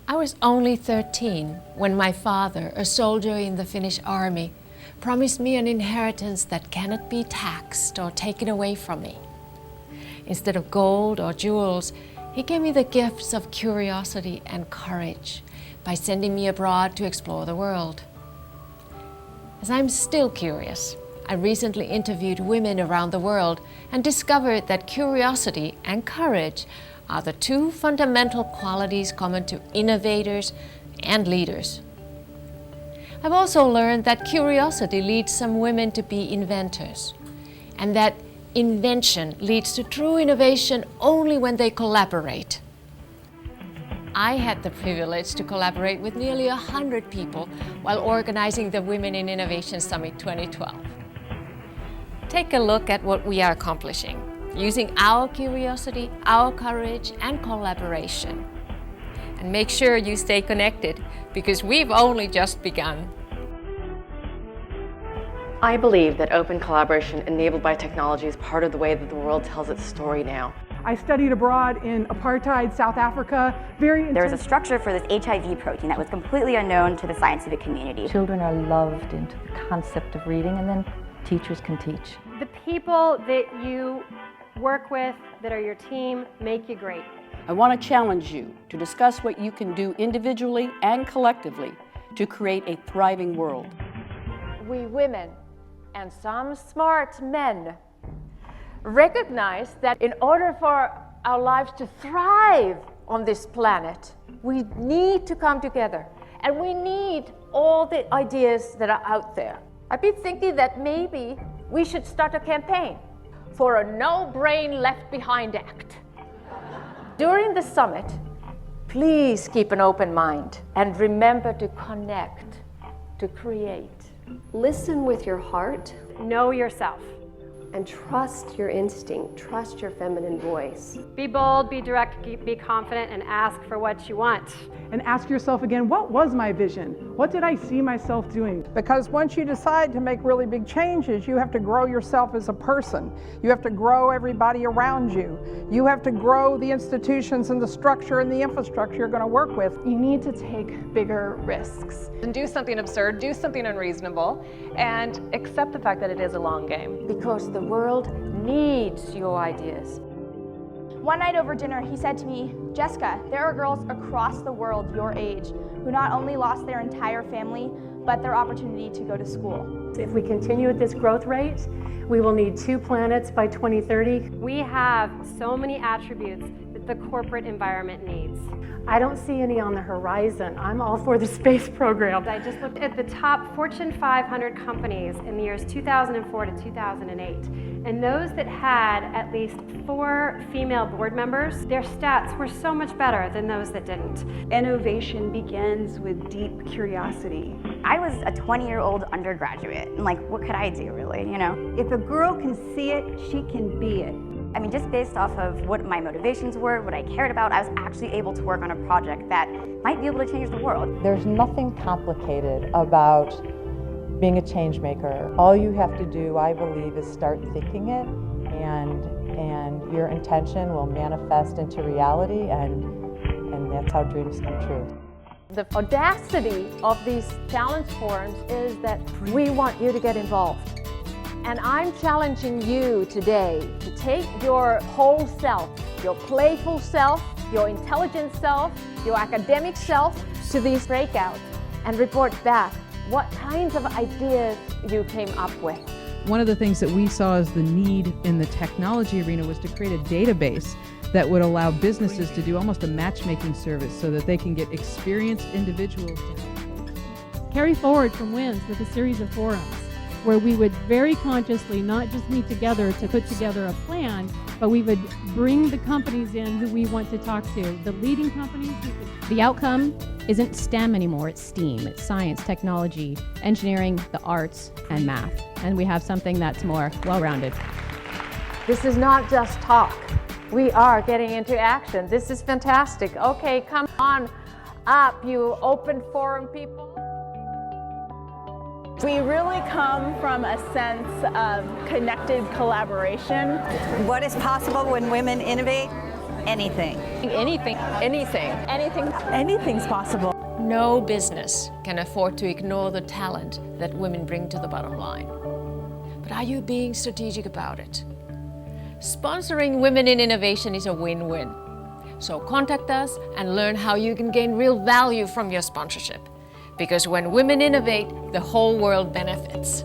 I was only 13 when my father, a soldier in the Finnish army, promised me an inheritance that cannot be taxed or taken away from me. Instead of gold or jewels, he gave me the gifts of curiosity and courage by sending me abroad to explore the world. As I'm still curious, I recently interviewed women around the world and discovered that curiosity and courage are the two fundamental qualities common to innovators and leaders. I've also learned that curiosity leads some women to be inventors, and that invention leads to true innovation only when they collaborate. I had the privilege to collaborate with nearly 100 people while organizing the Women in Innovation Summit 2012. Take a look at what we are accomplishing, using our curiosity, our courage, and collaboration. And make sure you stay connected, because we've only just begun. I believe that open collaboration enabled by technology is part of the way that the world tells its story now. I studied abroad in apartheid South Africa. There was a structure for this HIV protein that was completely unknown to the scientific community. Children are loved into the concept of reading, and then teachers can teach. The people that you work with, that are your team, make you great. I want to challenge you to discuss what you can do individually and collectively to create a thriving world. We women, and some smart men, recognize that in order for our lives to thrive on this planet, we need to come together, and we need all the ideas that are out there. I've been thinking that maybe we should start a campaign for a No Brain Left Behind Act. During the summit, please keep an open mind and remember to connect, to create. Listen with your heart. Know yourself. And trust your instinct, trust your feminine voice. Be bold, be direct, be confident, and ask for what you want. And ask yourself again, what was my vision? What did I see myself doing? Because once you decide to make really big changes, you have to grow yourself as a person. You have to grow everybody around you. You have to grow the institutions and the structure and the infrastructure you're going to work with. You need to take bigger risks. And do something absurd, do something unreasonable, and accept the fact that it is a long game. Because the world needs your ideas. One night over dinner, he said to me, "Jessica, there are girls across the world your age who not only lost their entire family, but their opportunity to go to school." If we continue at this growth rate, we will need 2 planets by 2030. We have so many attributes that the corporate environment needs. I don't see any on the horizon. I'm all for the space program. I just looked at the top Fortune 500 companies in the years 2004 to 2008. And those that had at least 4 female board members, their stats were so much better than those that didn't. Innovation begins with deep curiosity. I was a 20-year-old undergraduate, and like, what could I do really, you know? If a girl can see it, she can be it. I mean, just based off of what my motivations were, what I cared about, I was actually able to work on a project that might be able to change the world. There's nothing complicated about being a change maker. All you have to do, I believe, is start thinking it, and your intention will manifest into reality, and that's how dreams come true. The audacity of these challenge forums is that we want you to get involved. And I'm challenging you today to take your whole self, your playful self, your intelligent self, your academic self, to these breakouts and report back what kinds of ideas you came up with. One of the things that we saw as the need in the technology arena was to create a database that would allow businesses to do almost a matchmaking service so that they can get experienced individuals to help. Carry forward from WINS with a series of forums where we would very consciously not just meet together to put together a plan, but we would bring the companies in who we want to talk to, the leading companies. The outcome isn't STEM anymore, it's STEAM. It's science, technology, engineering, the arts, and math. And we have something that's more well-rounded. This is not just talk. We are getting into action. This is fantastic. Okay, come on up, you open forum people. We really come from a sense of connected collaboration. What is possible when women innovate? anything. Anything. Anything. Anything. Anything's possible. No business can afford to ignore the talent that women bring to the bottom line. But are you being strategic about it? Sponsoring Women in Innovation is a win-win. So contact us and learn how you can gain real value from your sponsorship. Because when women innovate, the whole world benefits.